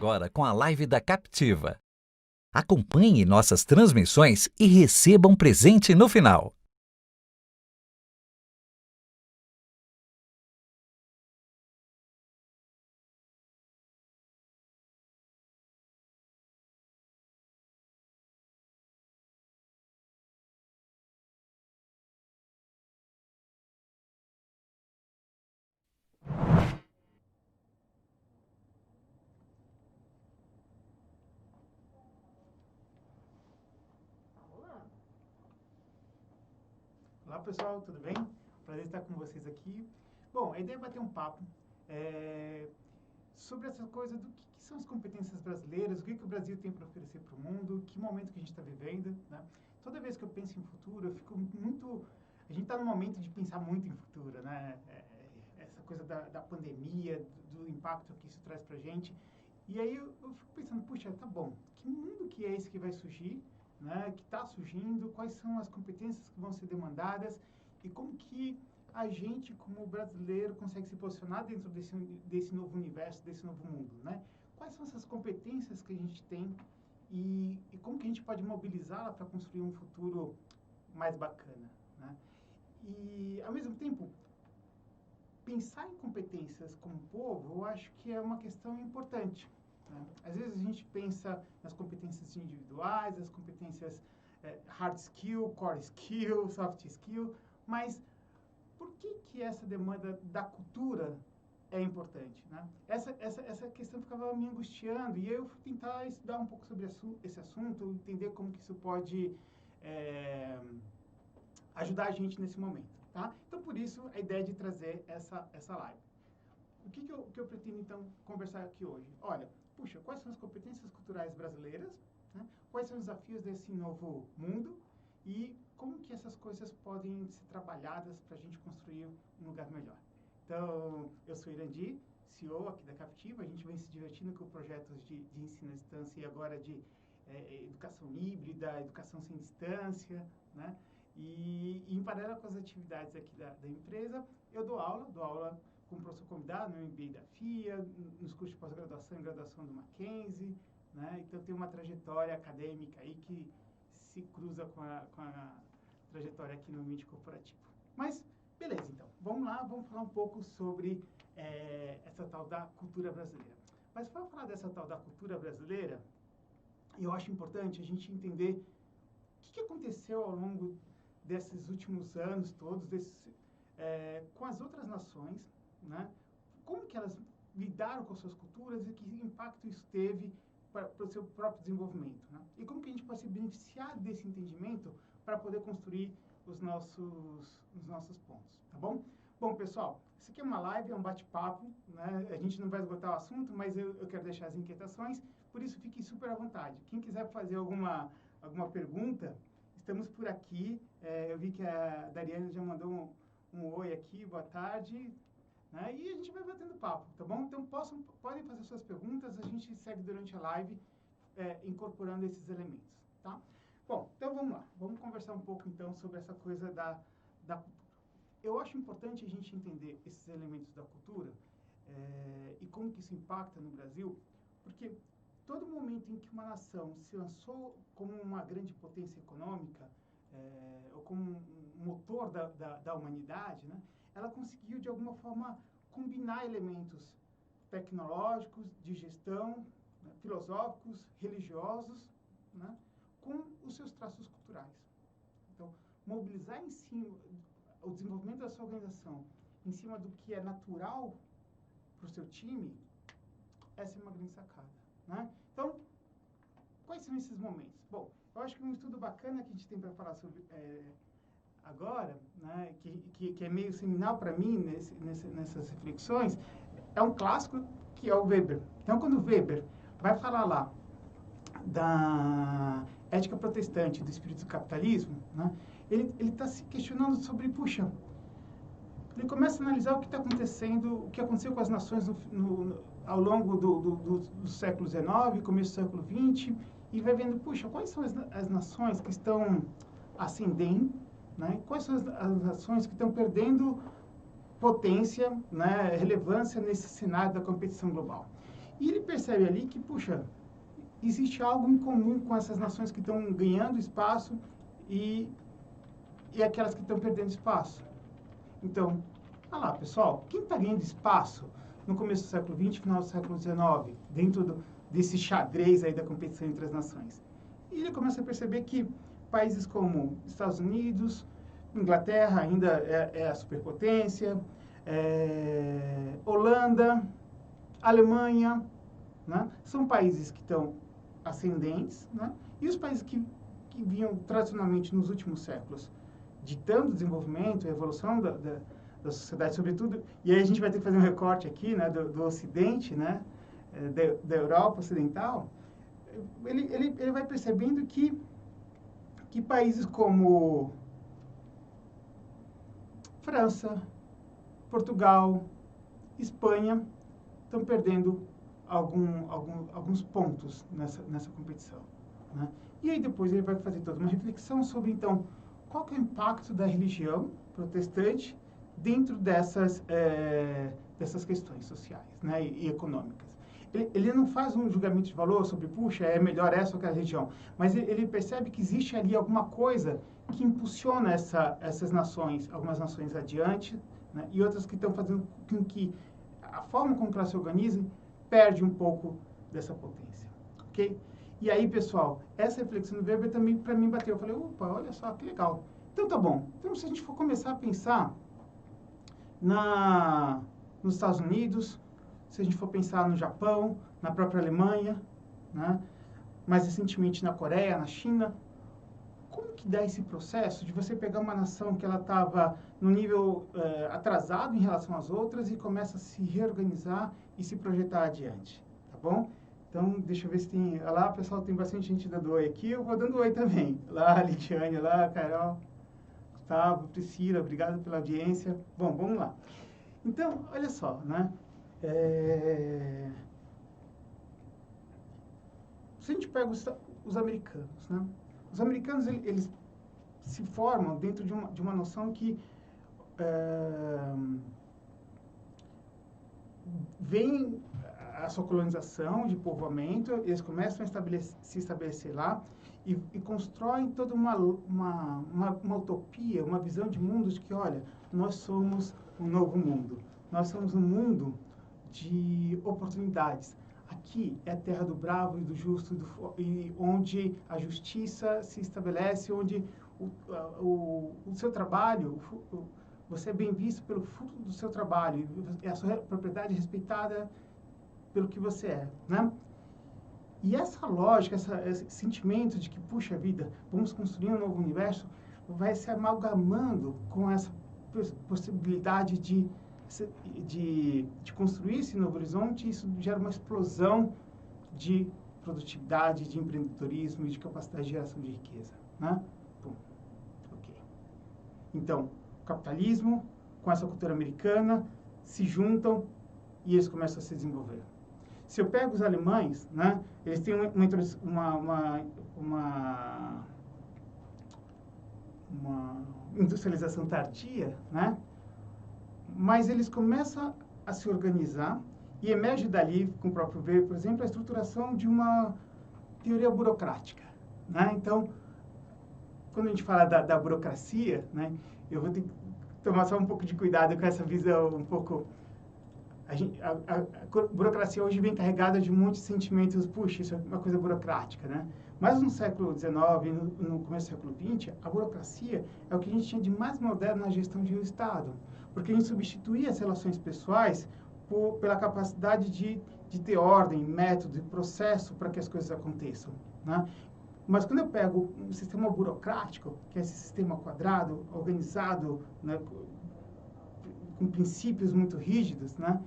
agora com a live da Captiva. Acompanhe nossas transmissões e receba um presente no final. Olá pessoal, tudo bem? Prazer estar com vocês aqui. Bom, a ideia é bater um papo sobre essa coisa do que são as competências brasileiras, o que o Brasil tem para oferecer para o mundo, que momento que a gente está vivendo, né? Toda vez que eu penso em futuro, eu fico muito... A gente está num momento de pensar muito em futuro, né? Essa coisa da pandemia, do impacto que isso traz para a gente. E aí eu fico pensando, puxa, tá bom, que mundo que é esse que vai surgir? Né, que está surgindo, quais são as competências que vão ser demandadas e como que a gente, como brasileiro, consegue se posicionar dentro desse novo universo, desse novo mundo, né? Quais são essas competências que a gente tem e como que a gente pode mobilizá-la para construir um futuro mais bacana, né? E, ao mesmo tempo, pensar em competências como povo, eu acho que é uma questão importante. Às vezes a gente pensa nas competências individuais, as competências hard skill, core skill, soft skill, mas por que essa demanda da cultura é importante? Né? Essa questão ficava me angustiando e eu fui tentar estudar um pouco sobre esse assunto, entender como que isso pode ajudar a gente nesse momento. Tá? Então, por isso, a ideia de trazer essa live. O que eu pretendo, então, conversar aqui hoje? Olha, puxa, quais são as competências culturais brasileiras? Né? Quais são os desafios desse novo mundo? E como que essas coisas podem ser trabalhadas para a gente construir um lugar melhor? Então, eu sou Irandi, CEO aqui da Captiva. A gente vem se divertindo com projetos de ensino à distância e agora de educação híbrida, educação sem distância, né? E em paralelo com as atividades aqui da empresa, eu dou aula como professor convidado no MBA da FIA, nos cursos de pós-graduação e graduação do Mackenzie, né? Então, tem uma trajetória acadêmica aí que se cruza com a trajetória aqui no ambiente corporativo. Mas, beleza, então. Vamos lá, vamos falar um pouco sobre essa tal da cultura brasileira. Mas, para falar dessa tal da cultura brasileira, eu acho importante a gente entender o que aconteceu ao longo desses últimos anos todos, com as outras nações, né? Como que elas lidaram com suas culturas e que impacto isso teve para o seu próprio desenvolvimento, né? E como que a gente pode se beneficiar desse entendimento para poder construir os nossos pontos, tá bom? Bom, pessoal, isso aqui é uma live, é um bate-papo, né? A gente não vai esgotar o assunto, mas eu quero deixar as inquietações, por isso fique super à vontade. Quem quiser fazer alguma pergunta, estamos por aqui. Eu vi que a Dariane já mandou um oi aqui, boa tarde. Né? E a gente vai batendo papo, tá bom? Então, podem fazer suas perguntas, a gente segue durante a live incorporando esses elementos, tá? Bom, então vamos lá. Vamos conversar um pouco, então, sobre essa coisa da cultura. Eu acho importante a gente entender esses elementos da cultura e como que isso impacta no Brasil, porque todo momento em que uma nação se lançou como uma grande potência econômica, ou como um motor da humanidade, né, ela conseguiu, de alguma forma, combinar elementos tecnológicos, de gestão, né, filosóficos, religiosos, né, com os seus traços culturais. Então, mobilizar em cima o desenvolvimento da sua organização em cima do que é natural para o seu time, essa é uma grande sacada. Né? Então, quais são esses momentos? Bom, eu acho que um estudo bacana que a gente tem para falar sobre agora, né, que é meio seminal para mim nessas reflexões, é um clássico que é o Weber. Então, quando o Weber vai falar lá da ética protestante, do espírito do capitalismo, né, ele está se questionando sobre, puxa, ele começa a analisar o que está acontecendo, o que aconteceu com as nações ao longo do século XIX, começo do século XX, e vai vendo, puxa, quais são as nações que estão ascendendo, né? Quais são as nações que estão perdendo potência, né, relevância nesse cenário da competição global. E ele percebe ali que, puxa, existe algo em comum com essas nações que estão ganhando espaço e aquelas que estão perdendo espaço. Então, olha lá, pessoal, quem está ganhando espaço no começo do século XX, final do século XIX, dentro desse xadrez aí da competição entre as nações? E ele começa a perceber que países como Estados Unidos, Inglaterra ainda é a superpotência, Holanda, Alemanha, né? São países que estão ascendentes, né? E os países que vinham tradicionalmente nos últimos séculos ditando o desenvolvimento, a evolução da sociedade, sobretudo, e aí a gente vai ter que fazer um recorte aqui, né, do Ocidente, né, da Europa Ocidental, ele vai percebendo que países como França, Portugal, Espanha estão perdendo alguns pontos nessa competição, né? E aí depois ele vai fazer toda uma reflexão sobre, então, qual que é o impacto da religião protestante dentro dessas questões sociais, né, e econômicas. Ele não faz um julgamento de valor sobre, puxa, é melhor essa ou aquela religião, mas ele percebe que existe ali alguma coisa que impulsiona essas nações, algumas nações adiante, né, e outras que estão fazendo com que a forma como elas se organizam perde um pouco dessa potência, ok? E aí, pessoal, essa reflexão do Weber também, para mim, bateu. Eu falei, opa, olha só, que legal. Então, tá bom. Então, se a gente for começar a pensar nos Estados Unidos, se a gente for pensar no Japão, na própria Alemanha, né, mais recentemente na Coreia, na China, como que dá esse processo de você pegar uma nação que ela estava no nível atrasado em relação às outras e começa a se reorganizar e se projetar adiante, tá bom? Então, deixa eu ver se tem... Lá, pessoal, tem bastante gente dando oi aqui. Eu vou dando oi também. Lá, a Lidiane, lá, a Carol, Gustavo, Priscila, obrigado pela audiência. Bom, vamos lá. Então, olha só, né? Se a gente pega os americanos, né? Os americanos, eles se formam dentro de uma noção que vem a sua colonização, de povoamento, eles começam a se estabelecer lá e constroem toda uma utopia, uma visão de mundo de que, olha, nós somos um novo mundo. Nós somos um mundo de oportunidades. Aqui é a terra do bravo e do justo, e onde a justiça se estabelece, onde o seu trabalho, você é bem visto pelo fruto do seu trabalho, e a sua propriedade é respeitada pelo que você é, né? E essa lógica, esse sentimento de que, puxa vida, vamos construir um novo universo, vai se amalgamando com essa possibilidade de construir esse novo horizonte, e isso gera uma explosão de produtividade, de empreendedorismo e de capacidade de geração de riqueza, né? Bom, ok. Então, o capitalismo com essa cultura americana se juntam e eles começam a se desenvolver. Se eu pego os alemães, né, eles têm uma industrialização tardia, né? Mas eles começam a se organizar e emerge dali, com o próprio Weber, por exemplo, a estruturação de uma teoria burocrática, né? Então, quando a gente fala da burocracia, né, eu vou ter que tomar só um pouco de cuidado com essa visão um pouco... A burocracia hoje vem carregada de um monte de sentimentos, puxa, isso é uma coisa burocrática, né? Mas no século XIX, no começo do século XX, a burocracia é o que a gente tinha de mais moderno na gestão de um Estado, porque a gente substituía as relações pessoais pela capacidade de ter ordem, método e processo para que as coisas aconteçam, né? Mas quando eu pego um sistema burocrático, que é esse sistema quadrado, organizado, né, com princípios muito rígidos, né?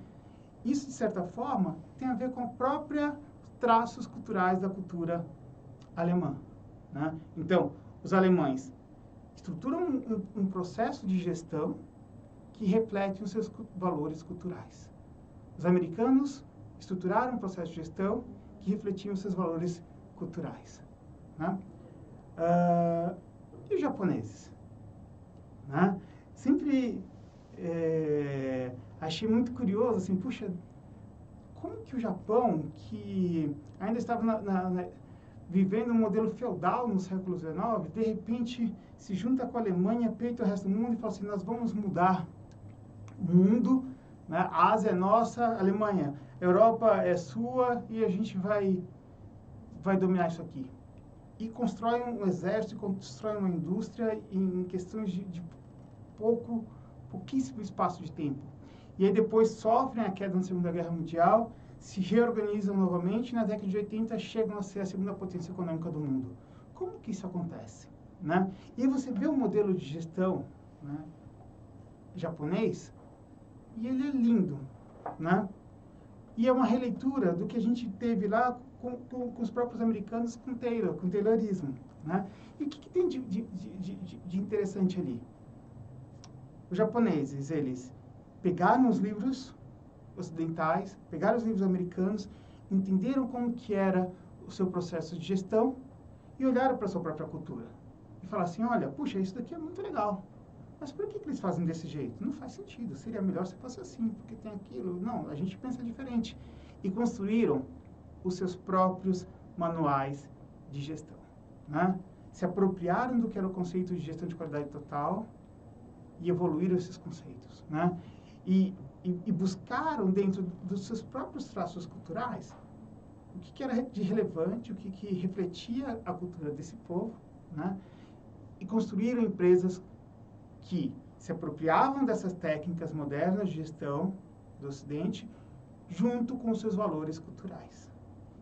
Isso, de certa forma, tem a ver com os próprios traços culturais da cultura alemã, né? Então, os alemães estruturam um processo de gestão que reflete os seus valores culturais. Os americanos estruturaram um processo de gestão que refletia os seus valores culturais, né? E os japoneses, né? Sempre achei muito curioso, assim, puxa, como que o Japão, que ainda estava vivendo um modelo feudal no século XIX, de repente se junta com a Alemanha, peita o resto do mundo e fala assim, nós vamos mudar o mundo, né? A Ásia é nossa, a Alemanha, a Europa é sua e a gente vai dominar isso aqui. E constrói um exército, constrói uma indústria em questões de pouquíssimo espaço de tempo. E aí depois sofrem a queda na Segunda Guerra Mundial, se reorganizam novamente e na década de 80 chegam a ser a segunda potência econômica do mundo. Como que isso acontece? Né? E aí você vê o modelo de gestão, né, japonês e ele é lindo. Né? E é uma releitura do que a gente teve lá com os próprios americanos com Taylorismo. Né? E o que tem de interessante ali? Os japoneses, eles pegaram os livros ocidentais, pegaram os livros americanos, entenderam como que era o seu processo de gestão e olharam para a sua própria cultura. E falaram assim, olha, puxa, isso daqui é muito legal. Mas por que eles fazem desse jeito? Não faz sentido. Seria melhor se fosse assim, porque tem aquilo. Não, a gente pensa diferente. E construíram os seus próprios manuais de gestão. Né? Se apropriaram do que era o conceito de gestão de qualidade total e evoluíram esses conceitos. Né? E buscaram, dentro dos seus próprios traços culturais, o que era de relevante, o que refletia a cultura desse povo, né? E construíram empresas que se apropriavam dessas técnicas modernas de gestão do Ocidente, junto com os seus valores culturais.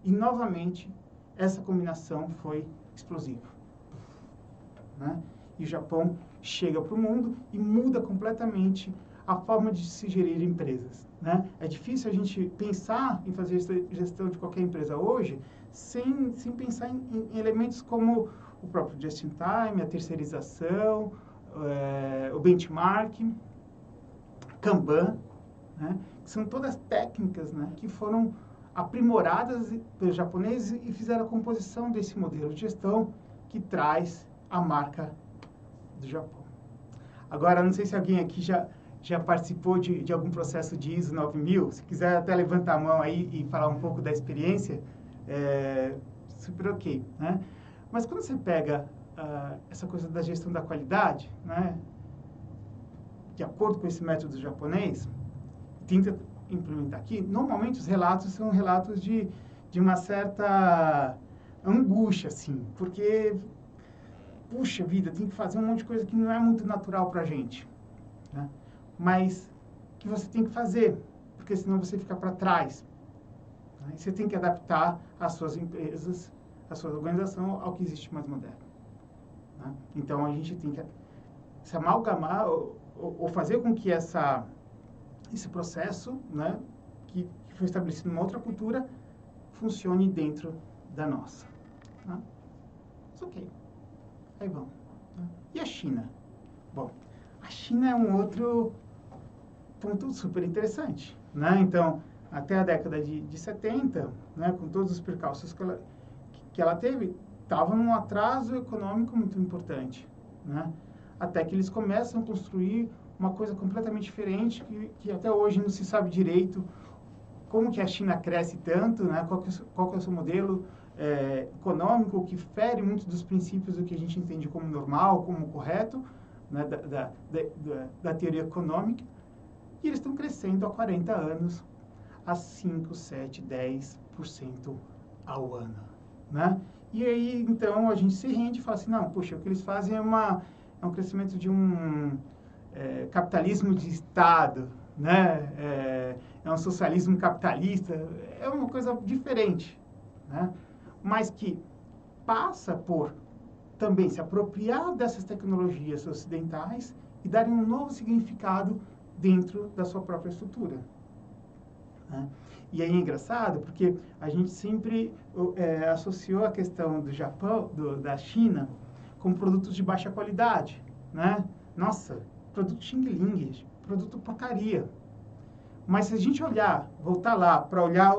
E, novamente, essa combinação foi explosiva. Né? E o Japão chega para o mundo e muda completamente a forma de se gerir empresas. Né? É difícil a gente pensar em fazer gestão de qualquer empresa hoje sem pensar em elementos como o próprio just-in-time, a terceirização, o benchmark, Kanban, né? Que são todas técnicas, né, que foram aprimoradas pelos japoneses e fizeram a composição desse modelo de gestão que traz a marca do Japão. Agora, não sei se alguém aqui já participou de algum processo de ISO 9000. Se quiser até levantar a mão aí e falar um pouco da experiência, super ok. Né? Mas quando você pega essa coisa da gestão da qualidade, né, de acordo com esse método japonês, tenta implementar aqui, normalmente os relatos são relatos de uma certa angústia, assim, porque, puxa vida, tem que fazer um monte de coisa que não é muito natural para a gente, né? Mas que você tem que fazer, porque senão você fica para trás. Né? Você tem que adaptar as suas empresas, a sua organização ao que existe mais moderno. Né? Então, a gente tem que se amalgamar ou fazer com que esse processo, né, que foi estabelecido numa outra cultura, funcione dentro da nossa. Né? Mas ok. Aí vamos. Né? E a China? Bom, a China é um outro ponto super interessante. Né? Então, até a década de 70, né, com todos os percalços que ela teve, estava num atraso econômico muito importante. Né? Até que eles começam a construir uma coisa completamente diferente, que até hoje não se sabe direito como que a China cresce tanto, né? Qual que é o seu modelo econômico, que fere muito dos princípios do que a gente entende como normal, como correto, né? da teoria econômica. E eles estão crescendo há 40 anos, a 5, 7, 10% ao ano. Né? E aí, então, a gente se rende e fala assim, não, poxa, o que eles fazem é um crescimento de um capitalismo de Estado, né? É um socialismo capitalista, é uma coisa diferente, né? Mas que passa por também se apropriar dessas tecnologias ocidentais e darem um novo significado dentro da sua própria estrutura. Né? E aí é engraçado porque a gente sempre associou a questão do Japão, da China, com produtos de baixa qualidade, né? Nossa, produto Xing Ling, produto porcaria. Mas se a gente voltar lá para olhar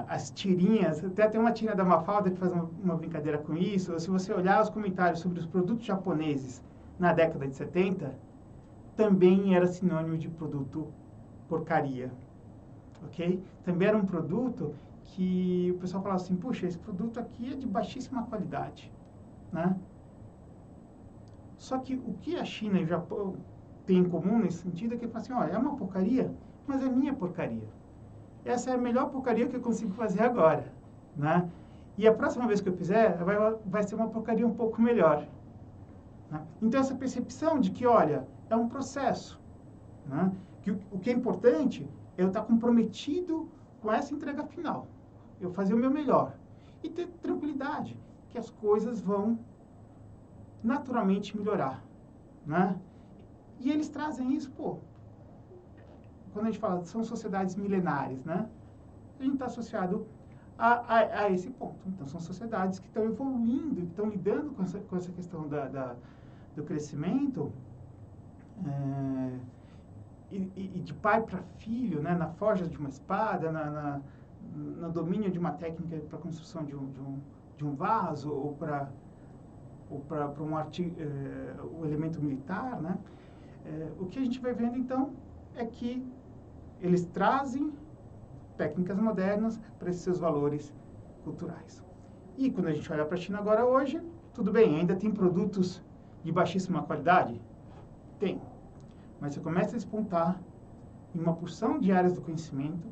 as tirinhas, até tem uma tirinha da Mafalda que faz uma brincadeira com isso, ou se você olhar os comentários sobre os produtos japoneses na década de 70, também era sinônimo de produto porcaria. ok? Também era um produto que o pessoal falava assim, puxa, esse produto aqui é de baixíssima qualidade, né? Só que o que a China e o Japão têm em comum nesse sentido é que fala assim, olha, é uma porcaria, mas é minha porcaria. Essa é a melhor porcaria que eu consigo fazer agora, né? E a próxima vez que eu fizer, vai ser uma porcaria um pouco melhor. Né? Então, essa percepção de que, olha, é um processo, né? Que o que é importante é eu estar comprometido com essa entrega final. Eu fazer o meu melhor. E ter tranquilidade, que as coisas vão naturalmente melhorar, né? E eles trazem isso, pô, quando a gente fala, são sociedades milenares, né? A gente está associado a esse ponto. Então, são sociedades que estão evoluindo, que estão lidando com essa questão do crescimento e de pai para filho, né? Na forja de uma espada, no domínio de uma técnica para a construção de um vaso ou para o elemento militar, né? O que a gente vai vendo, então, é que eles trazem técnicas modernas para esses seus valores culturais. E quando a gente olha para a China agora hoje, tudo bem, ainda tem produtos de baixíssima qualidade? Tem. Mas você começa a despontar em uma porção de áreas do conhecimento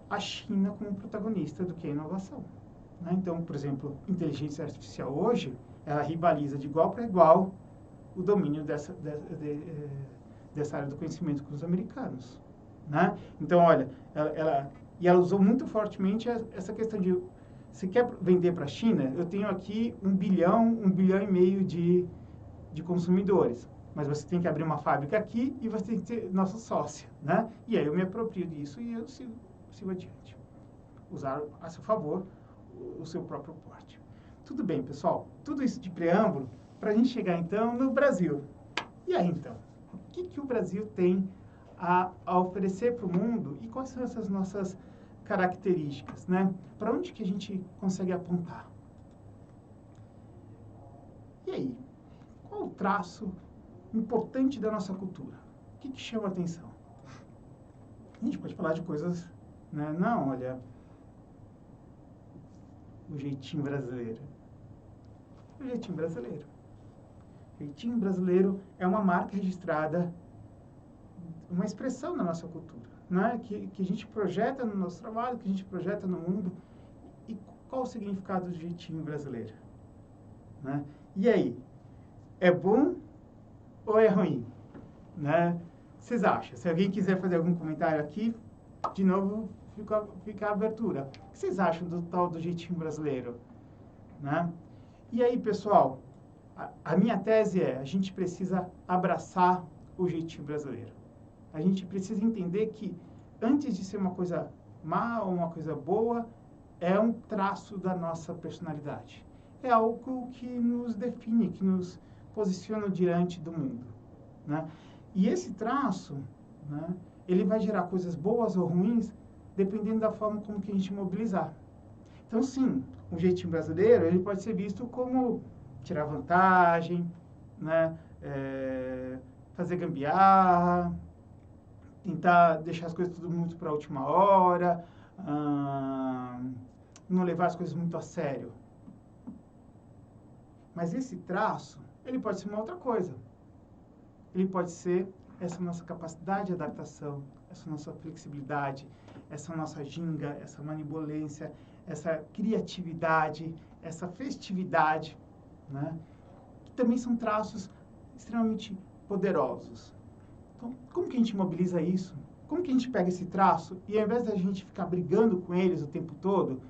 a China como protagonista do que é inovação. Né? Então, por exemplo, inteligência artificial hoje, ela rivaliza de igual para igual o domínio dessa área do conhecimento com os americanos. Né? Então, olha, ela usou muito fortemente essa questão de, se quer vender para a China, eu tenho aqui 1 bilhão e meio de consumidores, mas você tem que abrir uma fábrica aqui e você tem que ser nosso sócio, né? E aí eu me aproprio disso e eu sigo adiante. Usar a seu favor o seu próprio porte. Tudo bem, pessoal? Tudo isso de preâmbulo para a gente chegar, então, no Brasil. E aí, então? O que o Brasil tem a oferecer para o mundo e quais são essas nossas características, né? Para onde que a gente consegue apontar? E aí? Qual o traço importante da nossa cultura? O que chama a atenção? A gente pode falar de coisas, né? Não, olha, o jeitinho brasileiro. O jeitinho brasileiro. O jeitinho brasileiro é uma marca registrada, uma expressão da nossa cultura, né? Que a gente projeta no nosso trabalho, que a gente projeta no mundo. E qual o significado do jeitinho brasileiro? Né? E aí? É bom ou é ruim? Né? O que vocês acham? Se alguém quiser fazer algum comentário aqui, de novo, fica a abertura. O que vocês acham do tal do jeitinho brasileiro? Né? E aí, pessoal, a minha tese é, a gente precisa abraçar o jeitinho brasileiro. A gente precisa entender que, antes de ser uma coisa má ou uma coisa boa, é um traço da nossa personalidade. É algo que nos define, que nos posiciona diante do mundo. Né? E esse traço, né, ele vai gerar coisas boas ou ruins, dependendo da forma como que a gente mobilizar. Então, sim, o jeitinho brasileiro, ele pode ser visto como tirar vantagem, né, fazer gambiarra, tentar deixar as coisas tudo muito para a última hora, não levar as coisas muito a sério. Mas esse traço, ele pode ser uma outra coisa. Ele pode ser essa nossa capacidade de adaptação, essa nossa flexibilidade, essa nossa ginga, essa manibolência, essa criatividade, essa festividade, né? Que também são traços extremamente poderosos. Então, como que a gente mobiliza isso? Como que a gente pega esse traço e, ao invés da gente ficar brigando com eles o tempo todo,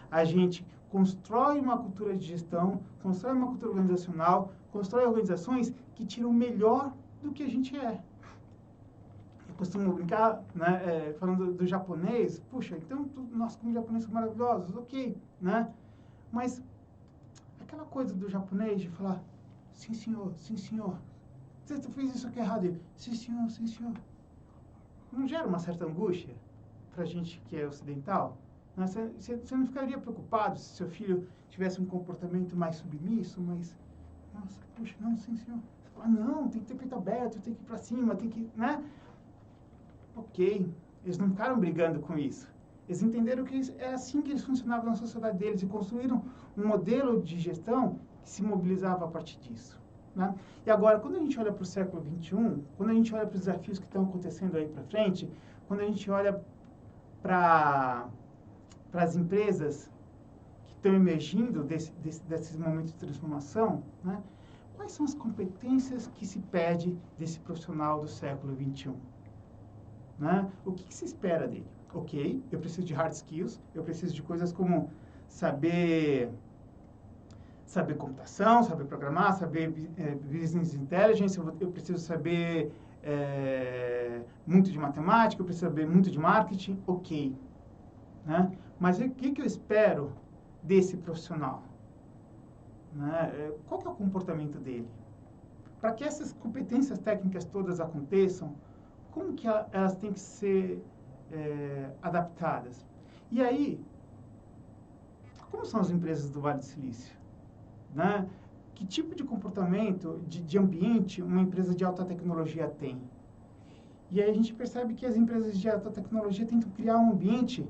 a gente constrói uma cultura de gestão, constrói uma cultura organizacional, constrói organizações que tiram o melhor do que a gente é. Eu costumo brincar, né, falando do japonês, puxa, então nós como japoneses somos maravilhosos, ok, né? Mas aquela coisa do japonês de falar, sim senhor, sim senhor, você fez isso aqui errado, ele, sim senhor, sim senhor. Não gera uma certa angústia para a gente que é ocidental? Né? Você não ficaria preocupado se seu filho tivesse um comportamento mais submisso, mas, nossa, puxa, não, sim senhor. Você fala, não, tem que ter peito aberto, tem que ir para cima, tem que, né? Ok, Eles não ficaram brigando com isso. Eles entenderam que é assim que eles funcionavam na sociedade deles e construíram um modelo de gestão que se mobilizava a partir disso. Né? E agora, quando a gente olha para o século XXI, quando a gente olha para os desafios que estão acontecendo aí para frente, quando a gente olha para as empresas que estão emergindo desses momentos de transformação, né? Quais são as competências que se pede desse profissional do século XXI? Né? O que se espera dele? Ok, eu preciso de hard skills, eu preciso de coisas como saber computação, saber programar, saber business intelligence, eu preciso saber muito de matemática, eu preciso saber muito de marketing, ok. Né? Mas o que eu espero desse profissional? Né? Qual que é o comportamento dele? Para que essas competências técnicas todas aconteçam, como que elas têm que ser adaptadas? E aí, como são as empresas do Vale do Silício? Né? Que tipo de comportamento, de ambiente, uma empresa de alta tecnologia tem? E aí a gente percebe que as empresas de alta tecnologia tentam criar um ambiente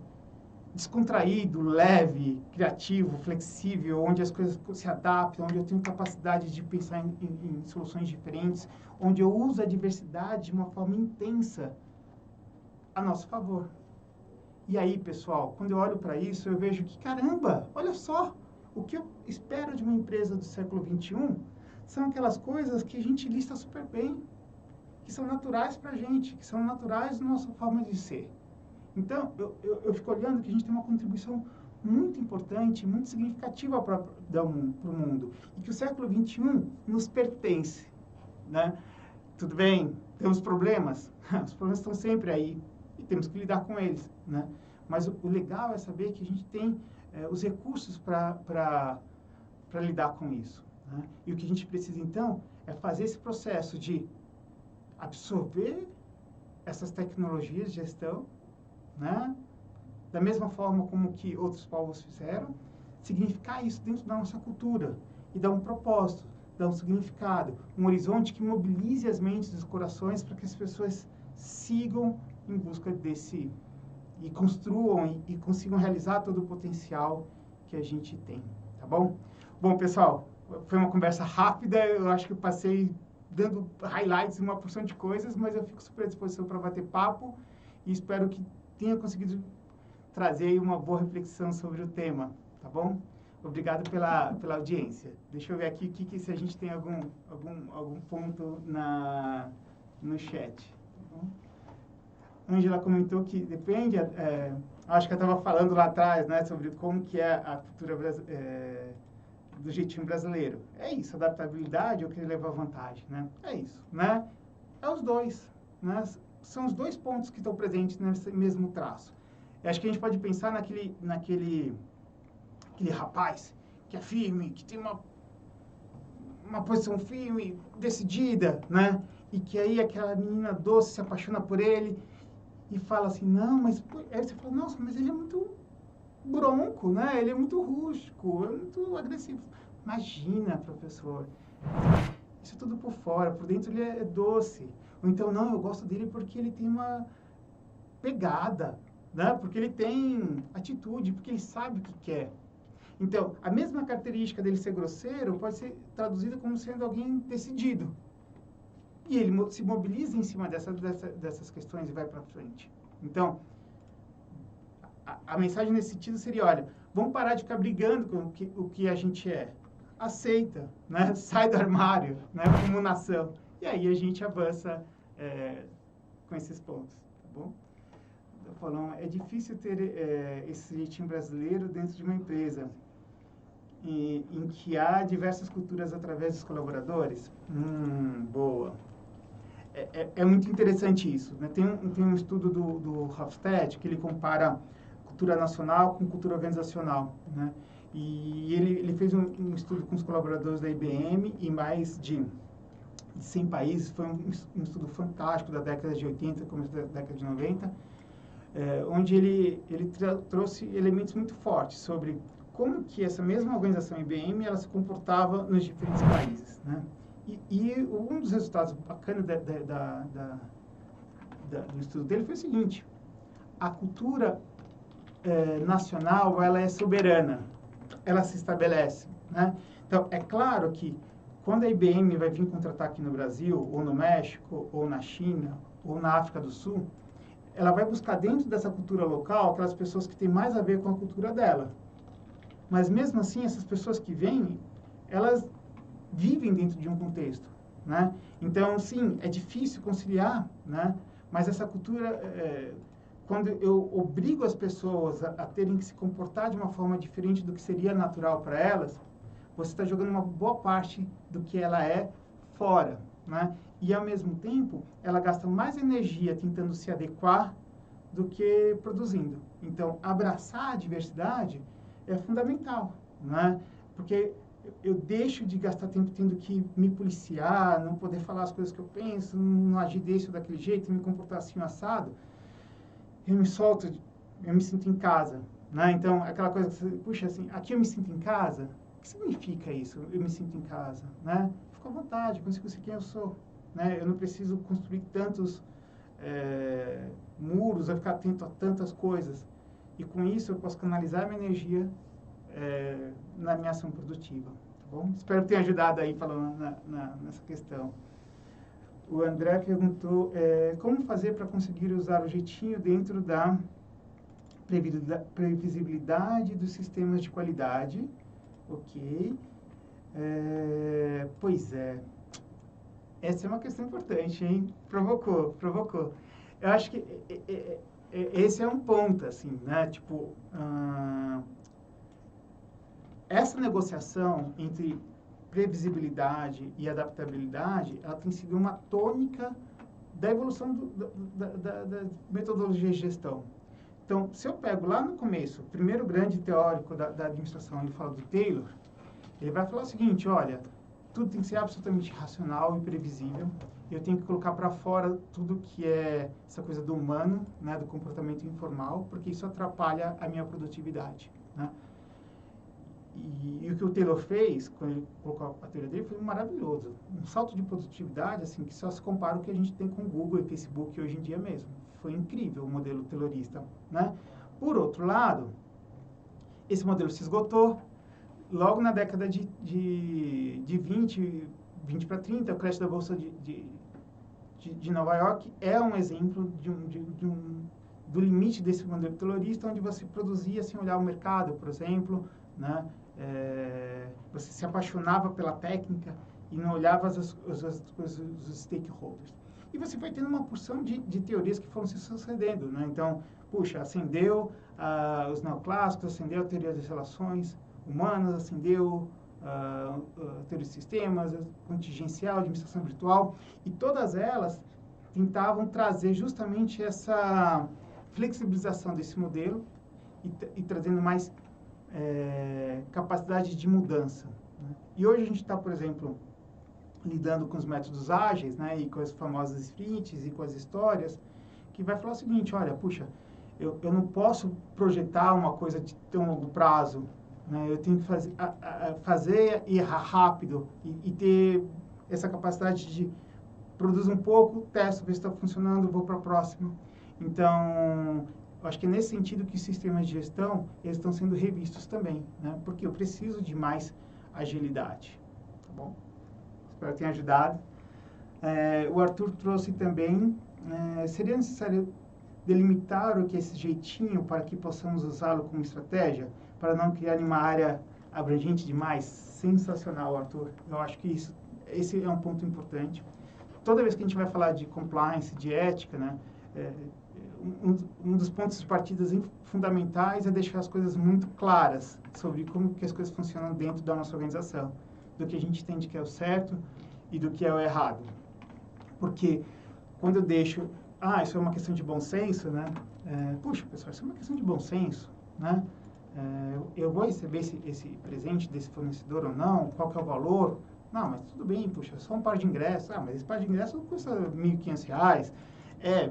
descontraído, leve, criativo, flexível, onde as coisas se adaptam, onde eu tenho capacidade de pensar em soluções diferentes, onde eu uso a diversidade de uma forma intensa a nosso favor. E aí, pessoal, quando eu olho para isso, eu vejo que, caramba, olha só, o que eu espero de uma empresa do século XXI são aquelas coisas que a gente lista super bem, que são naturais para a gente, que são naturais na nossa forma de ser. Então, eu fico olhando que a gente tem uma contribuição muito importante, muito significativa para o mundo. E que o século XXI nos pertence. Né? Tudo bem, temos problemas. Os problemas estão sempre aí e temos que lidar com eles. Né? Mas o legal é saber que a gente tem os recursos para lidar com isso. Né? E o que a gente precisa, então, é fazer esse processo de absorver essas tecnologias de gestão, né? Da mesma forma como que outros povos fizeram, significar isso dentro da nossa cultura e dar um propósito, dar um significado, um horizonte que mobilize as mentes e os corações para que as pessoas sigam em busca desse e construam e consigam realizar todo o potencial que a gente tem, tá bom? Bom, pessoal, foi uma conversa rápida, eu acho que eu passei dando highlights de uma porção de coisas, mas eu fico super à disposição para bater papo e espero que tenha conseguido trazer aí uma boa reflexão sobre o tema, tá bom? Obrigado pela audiência. Deixa eu ver aqui se a gente tem algum ponto no chat. Tá bom? Ângela comentou que depende, acho que eu estava falando lá atrás, né, sobre como que é a cultura do jeitinho brasileiro. É isso, adaptabilidade é o que leva a vantagem, né? É isso, né? É os dois, né? São os dois pontos que estão presentes nesse mesmo traço. Eu acho que a gente pode pensar naquele rapaz que é firme, que tem uma posição firme, decidida, né? E que aí aquela menina doce se apaixona por ele e fala assim, não, mas... Aí você fala, nossa, mas ele é muito bronco, né? Ele é muito rústico, é muito agressivo. Imagina, professor, isso é tudo por fora, por dentro ele é doce. Ou então, não, eu gosto dele porque ele tem uma pegada, né? Porque ele tem atitude, porque ele sabe o que quer. Então, a mesma característica dele ser grosseiro pode ser traduzida como sendo alguém decidido. E ele se mobiliza em cima dessas questões e vai para frente. Então, a mensagem nesse sentido seria, olha, vamos parar de ficar brigando com o que a gente é. Aceita, né? Sai do armário, né? Como nação. E aí a gente avança com esses pontos, tá bom? Estou falando, é difícil ter esse jeitinho brasileiro dentro de uma empresa em que há diversas culturas através dos colaboradores. Boa. É muito interessante isso. Né? Tem um estudo do Hofstede que ele compara cultura nacional com cultura organizacional. Né? E ele fez um estudo com os colaboradores da IBM e mais de 100 países. Foi um estudo fantástico da década de 80, começo da década de 90, onde ele trouxe elementos muito fortes sobre como que essa mesma organização IBM ela se comportava nos diferentes países. Né? E um dos resultados bacanas do estudo dele foi o seguinte: a cultura nacional, ela é soberana, ela se estabelece, né? Então, é claro que quando a IBM vai vir contratar aqui no Brasil, ou no México, ou na China, ou na África do Sul, ela vai buscar dentro dessa cultura local aquelas pessoas que têm mais a ver com a cultura dela. Mas mesmo assim, essas pessoas que vêm, elas vivem dentro de um contexto, né? Então, sim, é difícil conciliar, né? Mas essa cultura, quando eu obrigo as pessoas a terem que se comportar de uma forma diferente do que seria natural para elas, você está jogando uma boa parte do que ela é fora, né? E, ao mesmo tempo, ela gasta mais energia tentando se adequar do que produzindo. Então, abraçar a diversidade é fundamental, né? Porque eu deixo de gastar tempo tendo que me policiar, não poder falar as coisas que eu penso, não agir desse ou daquele jeito, me comportar assim assado. Eu me solto, eu me sinto em casa, né? Então, aquela coisa que você, puxa, assim, aqui eu me sinto em casa. O que significa isso? Eu me sinto em casa, né? Fico à vontade, consigo ser quem eu sou, né? Eu não preciso construir tantos muros, vai ficar atento a tantas coisas. E com isso eu posso canalizar minha energia na minha ação produtiva. Tá bom? Espero que tenha ajudado aí falando nessa questão. O André perguntou como fazer para conseguir usar o jeitinho dentro da previsibilidade dos sistemas de qualidade. Ok. Pois é. Essa é uma questão importante, hein? Provocou. Eu acho que esse é um ponto, assim, né? Tipo, essa negociação entre previsibilidade e adaptabilidade, ela tem sido uma tônica da evolução da metodologia de gestão. Então, se eu pego lá no começo, o primeiro grande teórico da administração, ele fala do Taylor, ele vai falar o seguinte, olha, tudo tem que ser absolutamente racional e previsível. Eu tenho que colocar para fora tudo que é essa coisa do humano, né, do comportamento informal, porque isso atrapalha a minha produtividade, né? E o que o Taylor fez, quando ele colocou a teoria dele, foi maravilhoso. Um salto de produtividade, assim, que só se compara o que a gente tem com o Google e Facebook hoje em dia mesmo. Foi incrível o modelo taylorista, né? Por outro lado, esse modelo se esgotou. Logo na década de 20 para 30, o crash da Bolsa de Nova York é um exemplo do limite desse modelo taylorista, onde você produzia sem olhar o mercado, por exemplo, né? Você se apaixonava pela técnica e não olhava os stakeholders. E você vai tendo uma porção de teorias que foram se sucedendo, né? Então, puxa, acendeu os neoclássicos, acendeu a teoria das relações humanas, acendeu a teoria de sistemas, contingencial, administração virtual, e todas elas tentavam trazer justamente essa flexibilização desse modelo e trazendo mais capacidade de mudança, né? E hoje a gente está, por exemplo, lidando com os métodos ágeis, né, e com as famosas sprints e com as histórias, que vai falar o seguinte, olha, puxa, eu não posso projetar uma coisa de tão longo prazo, né? Eu tenho que fazer e errar rápido e ter essa capacidade de produzir um pouco, testo, ver se está funcionando, vou para a próxima. Então, eu acho que é nesse sentido que os sistemas de gestão eles estão sendo revistos também, né? Porque eu preciso de mais agilidade, tá bom? Espero que tenha ajudado. O Arthur trouxe também, seria necessário delimitar o que é esse jeitinho para que possamos usá-lo como estratégia, para não criar uma área abrangente demais? Sensacional, Arthur. Eu acho que esse é um ponto importante. Toda vez que a gente vai falar de compliance, de ética, né, um dos pontos de partida fundamentais é deixar as coisas muito claras sobre como que as coisas funcionam dentro da nossa organização, do que a gente entende que é o certo e do que é o errado. Porque quando eu deixo, isso é uma questão de bom senso, né? Puxa, pessoal, isso é uma questão de bom senso, né? Eu vou receber esse presente desse fornecedor ou não? Qual que é o valor? Não, mas tudo bem, puxa, só um par de ingressos. Mas esse par de ingressos custa R$ 1.500.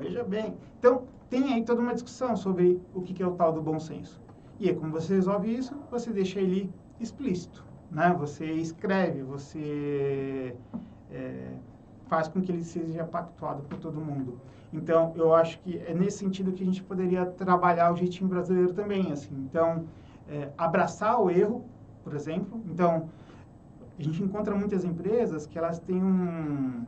Veja bem. Então, tem aí toda uma discussão sobre o que é o tal do bom senso. E aí, como você resolve isso? Você deixa ele explícito, né? Você escreve, você faz com que ele seja pactuado por todo mundo. Então, eu acho que é nesse sentido que a gente poderia trabalhar o jeitinho brasileiro também, assim. Então, abraçar o erro, por exemplo. Então, a gente encontra muitas empresas que elas têm um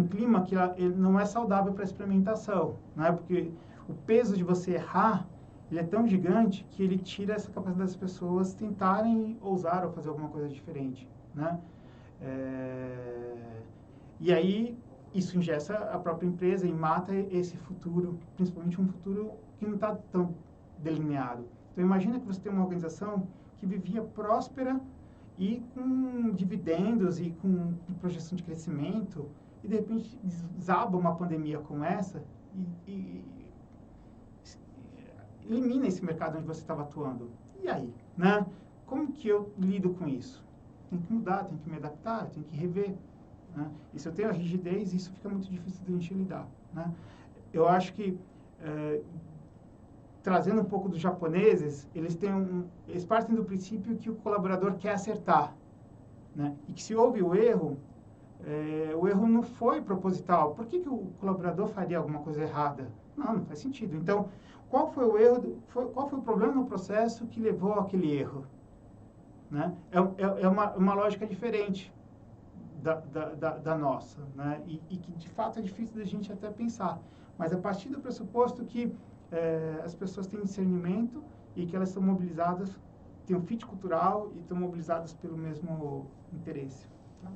clima que ele não é saudável para experimentação, né? Porque o peso de você errar, ele é tão gigante que ele tira essa capacidade das pessoas tentarem ousar ou fazer alguma coisa diferente, né? E aí, isso engessa a própria empresa e mata esse futuro, principalmente um futuro que não está tão delineado. Então, imagina que você tem uma organização que vivia próspera e com dividendos e com projeção de crescimento, e de repente desaba uma pandemia como essa e elimina esse mercado onde você estava atuando. E aí, né? Como que eu lido com isso? Tem que mudar, tem que me adaptar, tem que rever. Né? E se eu tenho a rigidez, isso fica muito difícil de a gente lidar. Né? Eu acho que, trazendo um pouco dos japoneses, eles partem do princípio que o colaborador quer acertar. Né? E que se houve o erro não foi proposital. Por que o colaborador faria alguma coisa errada? Não faz sentido. Então, qual foi o erro, qual foi o problema no processo que levou àquele erro? Né? É uma lógica diferente da nossa, né? E que, de fato, é difícil da gente até pensar. Mas a partir do pressuposto que as pessoas têm discernimento e que elas são mobilizadas, têm um fit cultural e estão mobilizadas pelo mesmo interesse. Tá?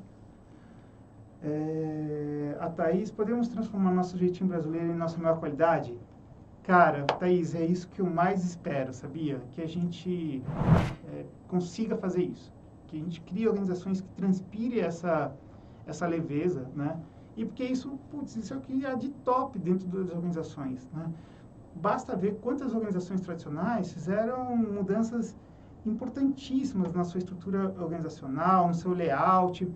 A Thaís, podemos transformar nosso jeitinho brasileiro em nossa maior qualidade? Cara, Thaís, é isso que eu mais espero, sabia? Que a gente consiga fazer isso. Que a gente crie organizações que transpirem essa leveza, né? E porque isso é o que é de top dentro das organizações, né? Basta ver quantas organizações tradicionais fizeram mudanças importantíssimas na sua estrutura organizacional, no seu layout.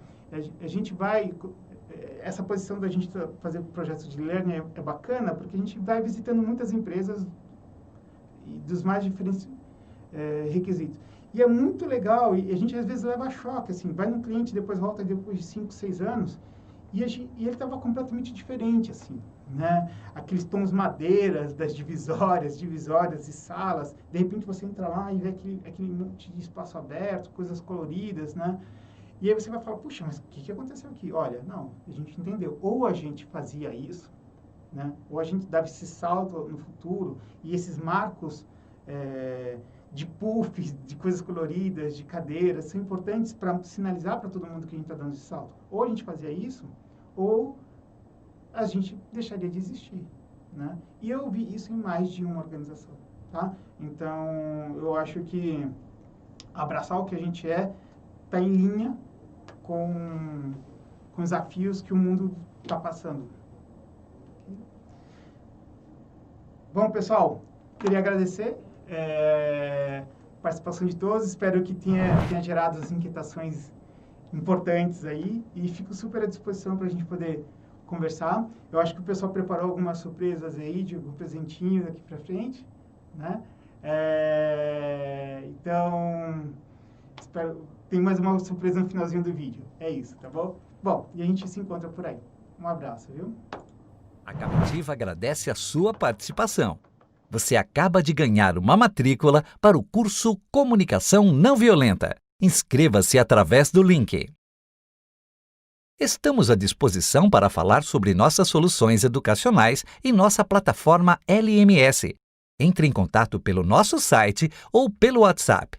A gente vai... Essa posição da gente fazer projetos de learning é bacana, porque a gente vai visitando muitas empresas dos mais diferentes requisitos. E é muito legal, e a gente às vezes leva a choque, assim, vai no cliente, depois volta depois de 5, 6 anos, e ele estava completamente diferente, assim, né? Aqueles tons madeiras das divisórias e salas, de repente você entra lá e vê aquele monte de espaço aberto, coisas coloridas, né? E aí você vai falar, puxa, mas o que aconteceu aqui? Olha, não, a gente entendeu. Ou a gente fazia isso, né? Ou a gente dava esse salto no futuro, e esses marcos de puffs, de coisas coloridas, de cadeiras, são importantes para sinalizar para todo mundo que a gente está dando esse salto. Ou a gente fazia isso, ou a gente deixaria de existir, né? E eu vi isso em mais de uma organização, tá? Então, eu acho que abraçar o que a gente está em linha com os desafios que o mundo está passando. Bom, pessoal, queria agradecer a participação de todos. Espero que tenha gerado as inquietações importantes aí e fico super à disposição para a gente poder conversar. Eu acho que o pessoal preparou algumas surpresas aí, de um presentinho daqui para frente, né? Então, espero... Tem mais uma surpresa no finalzinho do vídeo. É isso, tá bom? Bom, e a gente se encontra por aí. Um abraço, viu? A Captiva agradece a sua participação. Você acaba de ganhar uma matrícula para o curso Comunicação Não Violenta. Inscreva-se através do link. Estamos à disposição para falar sobre nossas soluções educacionais em nossa plataforma LMS. Entre em contato pelo nosso site ou pelo WhatsApp